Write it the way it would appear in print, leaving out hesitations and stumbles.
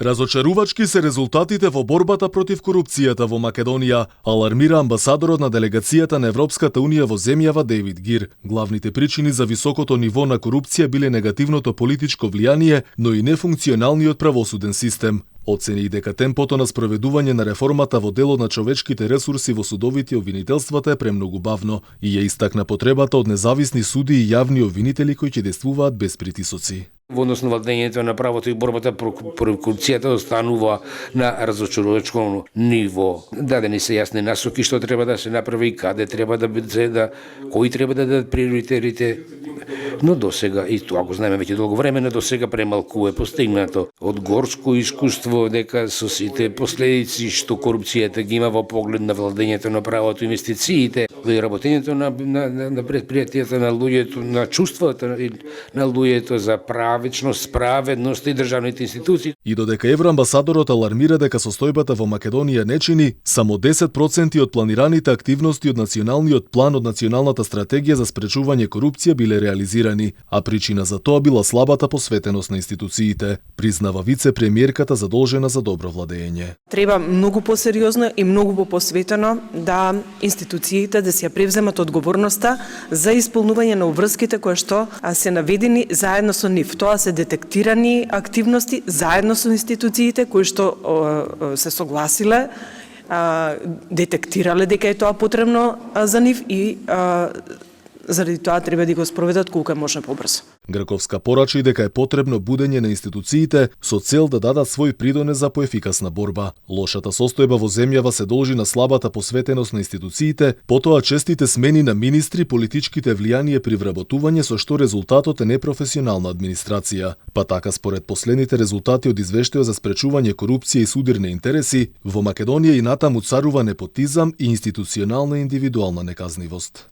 Разочарувачки се резултатите во борбата против корупцијата во Македонија, алармира амбасадорот на делегацијата на Европската унија во земјава Дейвид Гир. Главните причини за високото ниво на корупција биле негативното политичко влијание, но и нефункционалниот правосуден систем. Оцени и дека темпото на спроведување на реформата во делот на човечките ресурси во судовите обвинителствата е премногу бавно и ја истакна потребата од независни суди и јавни обвинители кои ќе действуваат без притисоци. Во однос на владењето на правото и борбата против корупцијата останува на разочарувачко ниво. Дадени се јасни насоки што треба да се направи и каде треба да биде, кои треба да дадат приоритетите. Но досега, и тоа го знаеме веќе долго време, но досега премалку е постигнато. Од горско искуство дека со сите последици што корупцијата ги има во поглед на владењето на правото, инвестициите, и работењето на предпријатијата, на луѓето, на чувствата на луѓето за правичност, справедност и државните институции. И додека евроамбасадорот алармира дека состојбата во Македонија не чини, само 10% од планираните активности од националниот план од националната стратегија за спречување корупција биле реализирани, а причина за тоа била слабата посветеност на институциите, признава вице-премиерката задолжена за добро владење. Треба многу посериозно и многу посветено да институциите да си ја превземат одговорноста за исполнување на обврските кои што се наведени заедно со нив. Тоа се детектирани активности заедно со институциите кои што се согласиле, детектирале дека е тоа потребно за нив и заради тоа треба да го спроведат колку е можно побрзо. Граковска порачи дека е потребно будење на институциите со цел да дадат свој придонес за поефикасна борба. Лошата состојба во земјава се должи на слабата посветеност на институциите, потоа честите смени на министри, политичките влијание при вработување со што резултатот е непрофесионална администрација. Па така според последните резултати од извештајот за спречување корупција и судирни интереси, во Македонија и натаму царува непотизам и институционална индивидуална неказнивост.